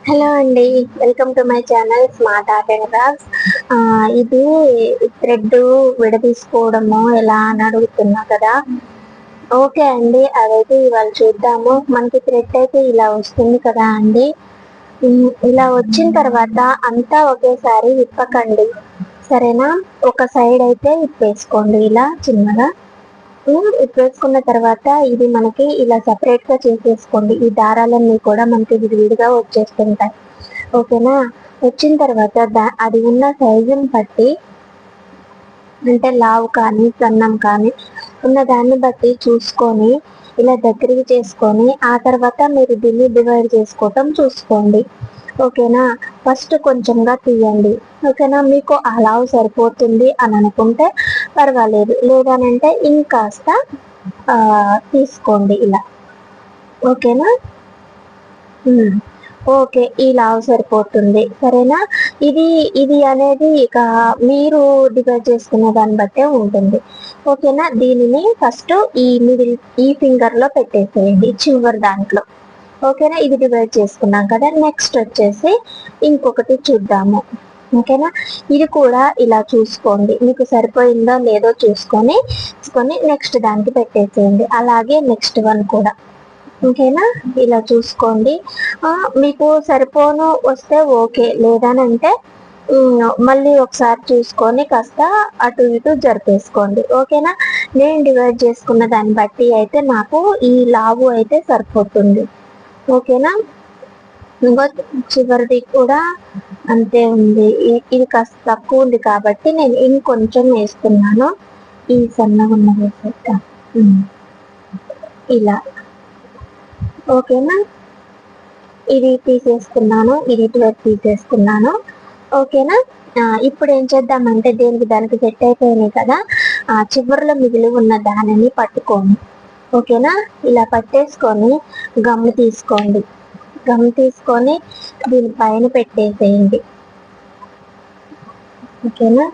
Hello అండి, welcome to my channel smart art and crafts. ఇది thread విడదీసుకోవడము ఎలా అని అడుగుతున్నా కదా. ఓకే అండి, అదైతే ఇవాళ చూద్దాము. మనకి థ్రెడ్ అయితే ఇలా వస్తుంది కదా అండి. ఇలా వచ్చిన తర్వాత అంతా ఒకేసారి విప్పకండి, సరేనా? ఒక సైడ్ అయితే విప్పేసుకోండి ఇలా చిన్నగా. వేసుకున్న తర్వాత ఇది మనకి ఇలా సపరేట్ గా చేసేసుకోండి. ఈ దారాలన్నీ కూడా మనకి విడివిడిగా వచ్చేస్తుంటాయి. ఓకేనా? వచ్చిన తర్వాత అది ఉన్న సైజుని బట్టి, అంటే లావు కానీ సన్నం కానీ ఉన్న దాన్ని బట్టి చూసుకొని ఇలా దగ్గరికి చేసుకొని ఆ తర్వాత మీరు దీన్ని డివైడ్ చేసుకోవటం చూసుకోండి. ఓకేనా? ఫస్ట్ కొంచెంగా తీయండి. ఓకేనా? మీకు అలావ్ సరిపోతుంది అని అనుకుంటే పర్వాలేదు, లేదనంటే ఇంకాస్త తీసుకోండి ఇలా. ఓకేనా? ఓకే, ఈ లావు సరిపోతుంది, సరేనా? ఇది ఇది అనేది ఇక మీరు డివైడ్ చేసుకున్న దాన్ని బట్టే ఉంటుంది. ఓకేనా? దీనిని ఫస్ట్ ఈ ఫింగర్ లో పెట్టేసేయండి, చివరి దాంట్లో. ఓకేనా? ఇది డివైడ్ చేసుకున్నాం కదా. నెక్స్ట్ వచ్చేసి ఇంకొకటి చూద్దాము. ఓకేనా? ఇది కూడా ఇలా చూసుకోండి, మీకు సరిపోయిందో లేదో చూసుకొని నెక్స్ట్ దానికి పెట్టేసేయండి. అలాగే నెక్స్ట్ వన్ కూడా. ఓకేనా? ఇలా చూసుకోండి. మీకు సరిపోను వస్తే ఓకే, లేదనంటే మళ్ళీ ఒకసారి చూసుకొని కాస్త అటు ఇటు జరిపేసుకోండి. ఓకేనా? నేను డివైడ్ చేసుకున్న దాన్ని బట్టి అయితే నాకు ఈ లావు అయితే సరిపోతుంది. ఓకేనా? ఇంకో చివరిది కూడా అంతే ఉంది. ఇది కాస్త తక్కువ ఉంది కాబట్టి నేను ఇంకొంచెం వేస్తున్నాను. ఈ సన్నగా ఉన్న వేసేస్తా ఇలా. ఓకేనా? ఇది తీసేసుకున్నాను, ఇది తీసేసుకున్నాను. ఓకేనా? ఇప్పుడు ఏం చేద్దామంటే దానికి సెట్ అయిపోయినాయి కదా. చివరిలో మిగిలి ఉన్న దానిని పట్టుకోండి. ఓకేనా? ఇలా పట్టేసుకొని గమ్ము తీసుకోండి. గమ్ తీసుకొని దీనిపైన పెట్టేసేయండి. ఓకేనా?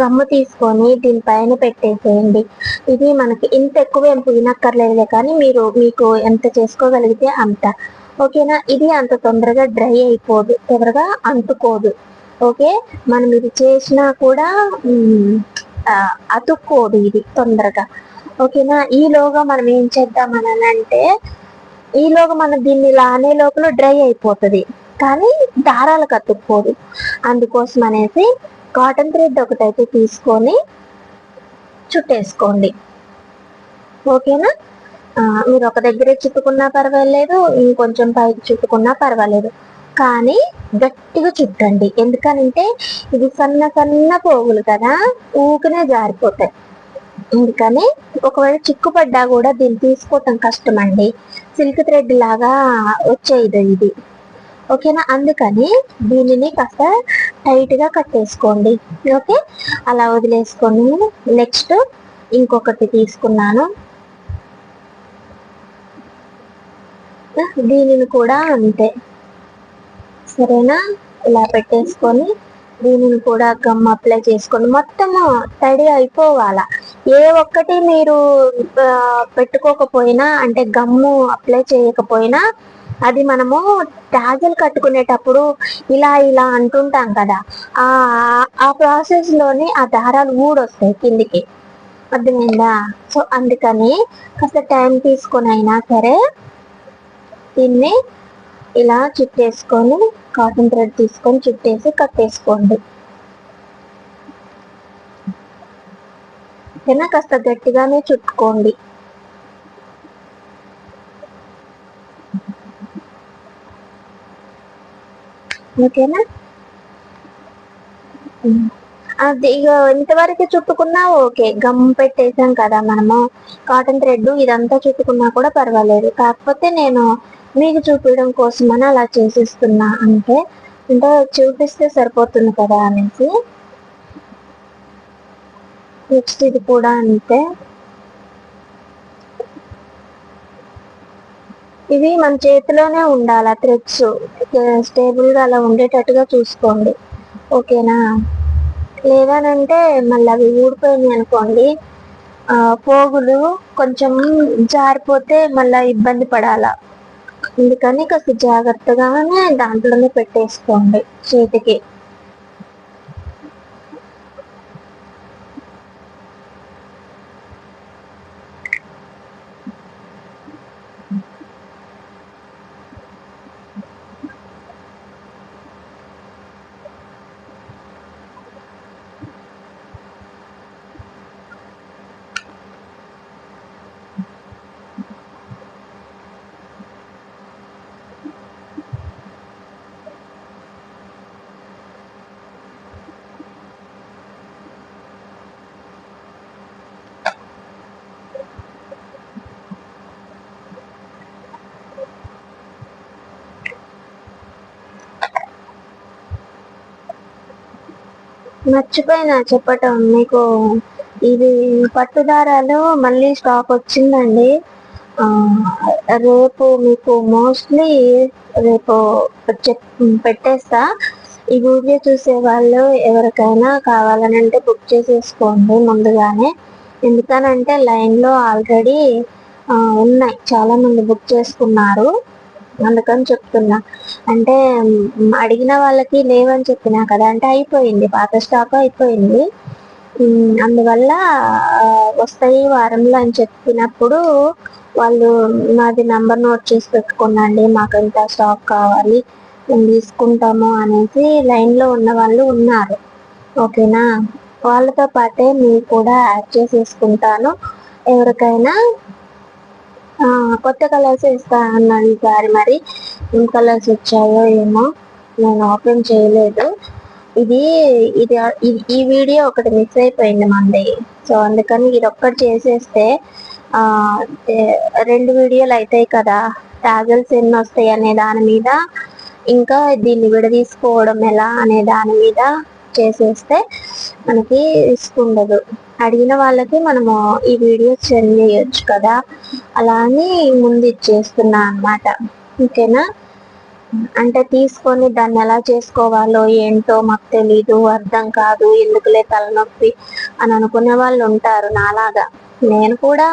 గమ్ము తీసుకొని దీనిపైన పెట్టేసేయండి. ఇది మనకి ఇంత ఎక్కువ ఏం పుయ్యనక్కర్లేదులే, కానీ మీకు ఎంత చేసుకోగలిగితే అంత. ఓకేనా? ఇది అంత తొందరగా డ్రై అయిపోదు, త్వరగా అంటుకోదు. ఓకే, మనం ఇది చేసినా కూడా అతుక్కోదు ఇది తొందరగా. ఓకేనా? ఈలోగా మనం ఏం చేద్దామని అంటే, ఈలోగా మనం దీన్ని ఇలా అనే లోపల డ్రై అయిపోతుంది, కానీ దారాలకు అతుక్కోదు. అందుకోసం అనేసి కాటన్ థ్రెడ్ ఒకటైతే తీసుకొని చుట్టేసుకోండి. ఓకేనా? మీరు ఒక దగ్గరే చుట్టుకున్నా పర్వాలేదు, ఇంకొంచెం పైకి చుట్టుకున్నా పర్వాలేదు, కానీ గట్టిగా చుట్టండి. ఎందుకనంటే ఇది సన్న సన్న పోగులు కదా, ఊకనే జారిపోతాయి. అందుకని ఒకవేళ చిక్కుపడ్డా కూడా దీన్ని తీసుకోవటం కష్టమండి, సిల్క్ థ్రెడ్ లాగా వచ్చేది ఇది. ఓకేనా? అందుకని దీనిని కాస్త టైట్ గా కట్టేసుకోండి. ఓకే, అలా వదిలేసుకొని నెక్స్ట్ ఇంకొకటి తీసుకున్నాను. దీనిని కూడా అంతే, సరేనా? ఇలా పెట్టేసుకొని దీనిని కూడా గమ్ అప్లై చేసుకోండి. మొత్తము తడి అయిపోవాలా. ఏ ఒక్కటి మీరు పెట్టుకోకపోయినా, అంటే గమ్ము అప్లై చేయకపోయినా, అది మనము టాజల్ కట్టుకునేటప్పుడు ఇలా ఇలా అంటుంటాం కదా, ఆ ప్రాసెస్ లోని ఆ దారాలు ఊడొస్తాయి కిందికి. అర్థమైందా? సో అందుకని కాస్త టైం తీసుకొని అయినా సరే దీన్ని ఇలా చుట్టేసుకొని కాటన్ థ్రెడ్ తీసుకొని చుట్టేసి కట్టేసుకోండి. ఓకేనా? కాస్త గట్టిగానే చుట్టుకోండి. ఓకేనా? అది ఇక ఇంతవరకు చుట్టుకున్నా ఓకే, గమ్ పెట్టేసాం కదా మనము కాటన్ థ్రెడ్, ఇదంతా చుట్టుకున్నా కూడా పర్వాలేదు. కాకపోతే నేను మీకు చూపించడం కోసమని అలా చేసిస్తున్నా, అంటే చూపిస్తే సరిపోతుంది కదా అనేసి. నెక్స్ట్ ఇది కూడా అంతే. ఇవి మన చేతిలోనే ఉండాలి, థ్రెడ్స్ స్టేబుల్ గా అలా ఉండేటట్టుగా చూసుకోండి. ఓకేనా? లేదనంటే మళ్ళీ అవి ఊడిపోయినాయి అనుకోండి, పోగులు కొంచెం జారిపోతే మళ్ళీ ఇబ్బంది పడాలా. అందుకని కాస్త జాగ్రత్తగానే దాంట్లోనే పెట్టేసుకోండి చేతికి. మర్చిపోయినా చెప్పటం మీకు, ఇది పట్టుదారాలు మళ్ళీ స్టాక్ వచ్చిందండి. రేపు మీకు మోస్ట్లీ రేపు పెట్టేస్తా. ఈ వీడియో చూసే వాళ్ళు ఎవరికైనా కావాలనంటే బుక్ చేసేసుకోండి ముందుగానే. ఎందుకనంటే లైన్లో ఆల్రెడీ ఉన్నాయి, చాలా మంది బుక్ చేసుకున్నారు, అందుకని చెప్తున్నా. అంటే అడిగిన వాళ్ళకి లేవని చెప్పినా కదా, అంటే అయిపోయింది, పాత స్టాక్ అయిపోయింది, అందువల్ల వస్తాయి వారంలో అని చెప్పినప్పుడు వాళ్ళు మాది నంబర్ నోట్ చేసి పెట్టుకున్నాండి, మాకు ఎంత స్టాక్ కావాలి మేము తీసుకుంటాము అనేసి లైన్లో ఉన్న వాళ్ళు ఉన్నారు. ఓకేనా, వాళ్ళతో పాటే మీరు కూడా యాడ్ చేసేసుకుంటాను. ఎవరికైనా కొత్త కలర్స్ ఇస్తా అన్నాను ఈసారి, మరి ఏం కలర్స్ వచ్చాయో ఏమో, నేను ఓపెన్ చేయలేదు. ఇది ఇది ఈ వీడియో ఒకటి మిస్ అయిపోయింది మంది, సో అందుకని ఇది ఒక్కటి చేసేస్తే 2 వీడియోలు అవుతాయి కదా, టాజల్స్ ఎన్ని వస్తాయి అనే దాని మీద, ఇంకా దీన్ని విడదీసుకోవడం ఎలా అనే దాని మీద చేసేస్తే మనకి రిస్క్ ఉండదు. అడిగిన వాళ్ళకి మనము ఈ వీడియో సెండ్ చేయొచ్చు కదా, అలా అని ముందు ఇచ్చేస్తున్నా అన్నమాట. ఓకేనా, అంటే తీసుకొని దాన్ని ఎలా చేసుకోవాలో ఏంటో మాకు తెలీదు, అర్థం కాదు, ఎందుకులే తలనొప్పి అని అనుకునే వాళ్ళు ఉంటారు నాలాగా. నేను కూడా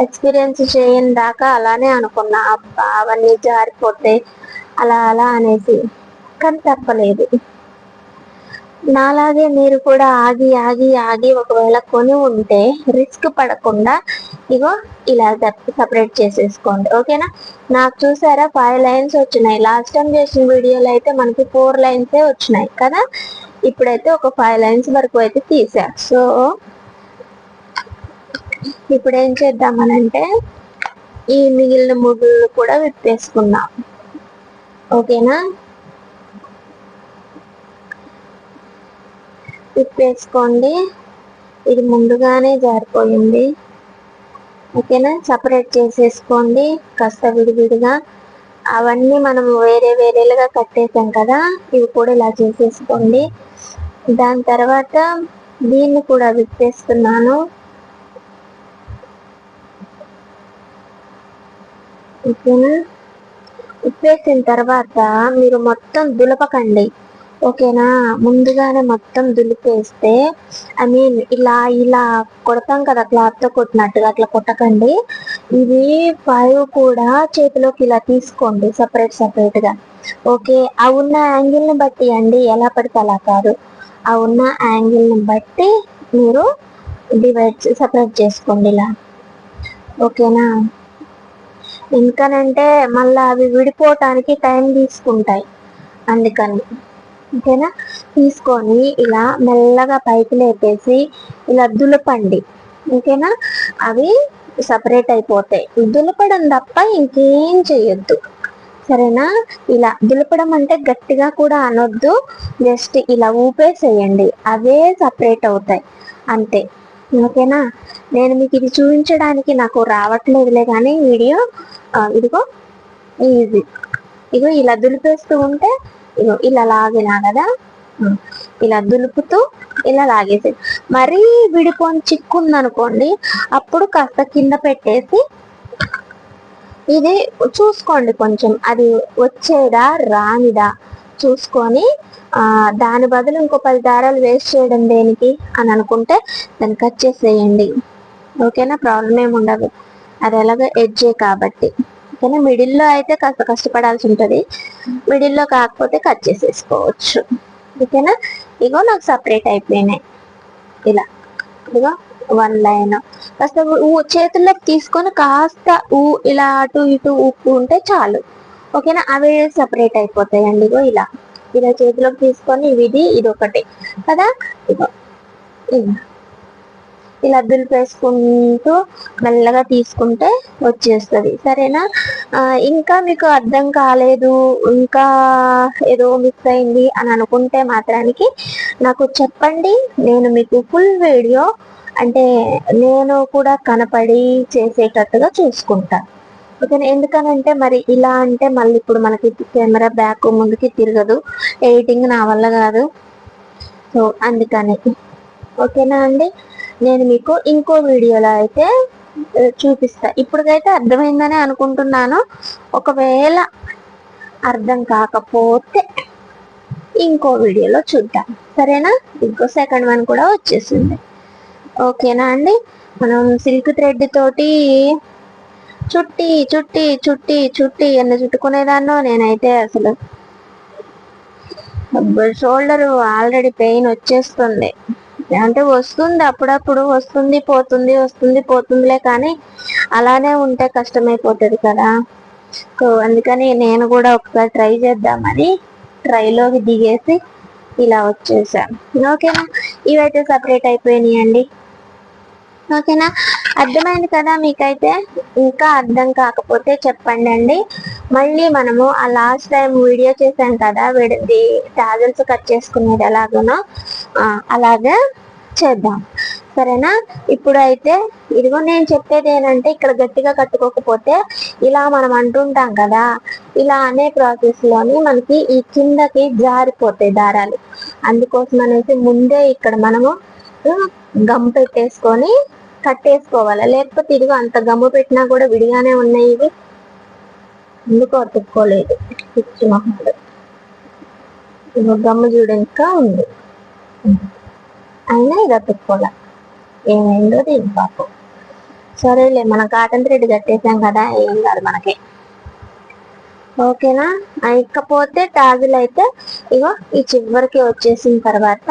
ఎక్స్పీరియన్స్ చేయని దాకా అలానే అనుకున్నా, అబ్బా అవన్నీ జారిపోతే అలా అలా అనేసి, కానీ తప్పలేదు. నాలాగే మీరు కూడా ఆగి ఆగి ఆగి ఒకవేళ కొని ఉంటే రిస్క్ పడకుండా ఇగో ఇలా సపరేట్ చేసేసుకోండి. ఓకేనా, నాకు చూసారా 5 లైన్స్ వచ్చినాయి. లాస్ట్ టైం చేసిన వీడియోలో అయితే మనకి 4 లైన్సే వచ్చినాయి కదా, ఇప్పుడైతే ఒక 5 లైన్స్ వరకు అయితే తీసా. సో ఇప్పుడు ఏం చేద్దామనంటే ఈ మిగిలిన ముగ్గులు కూడా విప్పేసుకుందాం. ఓకేనా, విప్పేసుకోండి. ఇది ముందుగానే జారిపోయింది. ఓకేనా, సపరేట్ చేసేసుకోండి కాస్త విడివిడిగా. అవన్నీ మనం వేరే వేరేలుగా కట్టేసాం కదా, ఇవి కూడా ఇలా చేసేసుకోండి. దాని తర్వాత దీన్ని కూడా విప్పేస్తున్నాను. ఓకేనా, విప్పేసిన తర్వాత మీరు మొత్తం దులపకండి. ఓకేనా, ముందుగానే మొత్తం దులిపేస్తే, ఐ మీన్ ఇలా ఇలా కొడతాం కదా క్లాత్తో కొట్టినట్టుగా, అట్లా కొట్టకండి. ఇది 5 కూడా చేతిలోకి ఇలా తీసుకోండి సపరేట్గా. ఓకే, ఆ ఉన్న యాంగిల్ని బట్టి అండి, ఎలా పడితే అలా కాదు, ఆ ఉన్న యాంగిల్ని బట్టి మీరు సపరేట్ చేసుకోండి ఇలా. ఓకేనా, ఎందుకనంటే మళ్ళీ అవి విడిపోవటానికి టైం తీసుకుంటాయి, అందుకని. ఓకేనా, తీసుకొని ఇలా మెల్లగా పైకి లేపేసి ఇలా దులపండి. ఓకేనా, అవి సపరేట్ అయిపోతాయి. దులపడం తప్ప ఇంకేం చేయొద్దు, సరేనా. ఇలా దులపడం అంటే గట్టిగా కూడా అనొద్దు, జస్ట్ ఇలా ఊపేసేయండి, అవే సపరేట్ అవుతాయి అంతే. ఓకేనా, నేను మీకు ఇది చూపించడానికి నాకు రావట్లేదులే కానీ వీడియో, ఇదిగో ఈజీ, ఇగో ఇలా దులిపేస్తూ ఉంటే ఇగో ఇలా లాగినా కదా, ఇలా దులుపుతూ ఇలా లాగేసి, మరీ విడిపోని చిక్కుందనుకోండి, అప్పుడు కాస్త కింద పెట్టేసి ఇది చూసుకోండి, కొంచెం అది వచ్చేదా రానిదా చూసుకొని, దాని బదులు ఇంకో 10 దారాలు వేస్ట్ చేయడం దేనికి అని అనుకుంటే దాన్ని కట్ చేసేయండి. ఓకేనా, ప్రాబ్లం ఏమి ఉండదు, అది ఎలాగో ఎడ్జే కాబట్టి. ఓకేనా. మిడిల్లో అయితే కాస్త కష్టపడాల్సి ఉంటుంది, మిడిల్లో కాకపోతే కట్ చేసేసుకోవచ్చు. ఓకేనా. ఇగో నాకు సపరేట్ అయిపోయినాయి ఇలా. ఇదిగో 1 లైన్ కాస్త చేతుల్లోకి తీసుకొని కాస్త ఇలా అటు ఇటు ఊపు ఉంటే చాలు. ఓకేనా. అవి సపరేట్ అయిపోతాయండి. ఇగో ఇలా ఇలా చేతిలోకి తీసుకొని ఇది ఒకటి కదా. ఇగో ఇలా దులిపేసుకుంటూ మెల్లగా తీసుకుంటే వచ్చేస్తుంది. సరేనా. ఇంకా మీకు అర్థం కాలేదు, ఇంకా ఏదో మిస్ అయింది అని అనుకుంటే మాత్రానికి నాకు చెప్పండి, నేను మీకు ఫుల్ వీడియో అంటే నేను కూడా కనపడి చేసేటట్టుగా చూసుకుంటాను. ఓకేనా. ఎందుకనంటే మరి ఇలా అంటే మళ్ళీ ఇప్పుడు మనకి కెమెరా బ్యాక్ ముందుకి తిరగదు, ఎడిటింగ్ నా వల్ల కాదు. సో అందుకని ఓకేనా అండి. నేను మీకు ఇంకో వీడియోలో అయితే చూపిస్తా. ఇప్పటికైతే అర్థమైందని అనుకుంటున్నాను. ఒకవేళ అర్థం కాకపోతే ఇంకో వీడియోలో చూద్దాం. సరేనా. ఇంకో సెకండ్ వన్ కూడా వచ్చేసింది. ఓకేనా అండి. మనం సిల్క్ థ్రెడ్ తోటి చుట్టి చుట్టి చుట్టి చుట్టి ఎన్న చుట్టుకునేదాన్నో నేనైతే అసలు షోల్డర్ ఆల్రెడీ పెయిన్ వచ్చేస్తుంది. అంటే వస్తుంది, అప్పుడప్పుడు వస్తుంది పోతుంది, వస్తుంది పోతుందిలే, కానీ అలానే ఉంటే కష్టమైపోతుంది కదా. సో అందుకని నేను కూడా ఒకసారి ట్రై చేద్దామని ట్రైలోకి దిగేసి ఇలా వచ్చేసాను. ఓకేనా. ఇవైతే సపరేట్ అయిపోయినాయి అండి. ఓకేనా. అర్థమైంది కదా మీకైతే. ఇంకా అర్థం కాకపోతే చెప్పండి అండి. మళ్ళీ మనము ఆ లాస్ట్ టైం వీడియో చేశాం కదా, టాజల్స్ కట్ చేసుకునేది ఎలాగోనో అలాగే చేద్దాం. సరేనా. ఇప్పుడైతే ఇదిగో నేను చెప్పేది ఏంటంటే, ఇక్కడ గట్టిగా కట్టుకోకపోతే ఇలా మనం అంటుంటాం కదా, ఇలా అనే ప్రాసెస్ లోని మనకి ఈ కిందకి జారిపోతాయి దారాలు. అందుకోసం అనేసి ముందే ఇక్కడ మనము గమ్ పెట్టేసుకొని కట్టేసుకోవాలి. లేకపోతే ఇదిగో అంత గమ్ము పెట్టినా కూడా విడిగానే ఉన్నాయి. ఇవి ఎందుకు అతుక్కోలేదు, పిచ్చి మహమ్మడు. ఇదిగో గమ్ము చూడ ఇంకా ఉంది, అయినా ఇది అతుక్కోలే. ఏమైందో దీని పాపం. సరేలే, మనం కాటన్ థ్రెడ్ కట్టేసాం కదా, ఏం కాదు మనకి. ఓకేనా. ఇకపోతే టాజులు అయితే ఇగో ఈ చివరికి వచ్చేసిన తర్వాత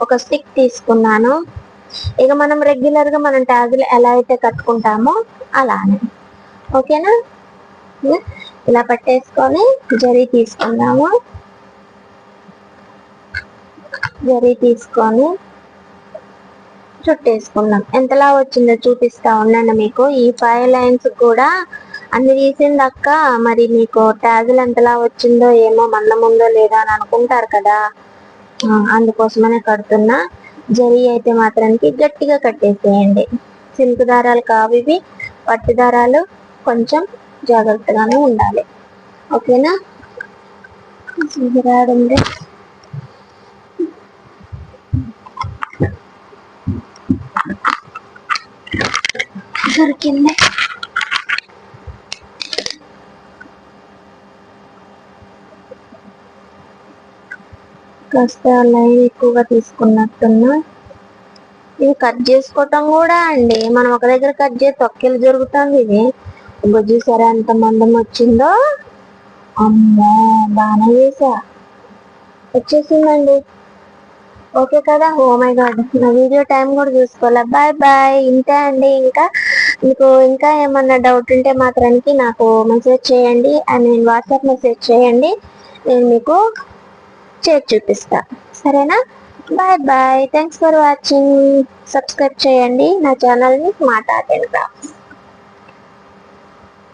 ఒక స్టిక్ తీసుకున్నాను. ఇక మనం రెగ్యులర్ గా మనం టాజులు ఎలా అయితే కట్టుకుంటామో అలానే. ఓకేనా. ఇలా పట్టేసుకొని జరీ తీసుకుందాము. జరీ తీసుకొని చుట్టేసుకుందాం. ఎంతలా వచ్చిందో చూపిస్తా ఉండండి మీకు. ఈ 5 లైన్స్ కూడా అన్ని తీసింది అక్క, మరి మీకు ట్యాగులు ఎంతలా వచ్చిందో ఏమో, మందం ఉందో లేదా అని అనుకుంటారు కదా, అందుకోసమనే కడుతున్నా. జరీ అయితే మాత్రానికి గట్టిగా కట్టేసేయండి. సిల్క్ దారాలు కావు ఇవి, పట్టు దారాలు, కొంచెం జాగ్రత్తగానే ఉండాలి. ఓకేనా. రాడండి దొరికింది. కాస్త లైన్ ఎక్కువగా తీసుకున్నట్టున్నా. ఇది కట్ చేసుకోవటం కూడా అండి, మనం ఒక దగ్గర కట్ చేసి తొక్కెలు జరుగుతుంది. ఇది చూసారా ఎంత మందం వచ్చిందో. అమ్మో, బాగానే చేసా, వచ్చేసిందండి. ఓకే కదా. ఓ మై గాడ్, నా వీడియో టైం కూడా చూసుకోవాలి. Bye bye. ఇంతే అండి. ఇంకా మీకు ఇంకా ఏమన్నా డౌట్ ఉంటే మాత్రానికి నాకు మెసేజ్ చేయండి, నేను వాట్సాప్ మెసేజ్ చేయండి, నేను మీకు చేసి చూపిస్తా. సరేనా. Bye bye. Thanks for watching. Subscribe చేయండి నా ఛానల్ని స్మార్ట్ ఆర్ట్ అండ్ క్రాఫ్ట్స్.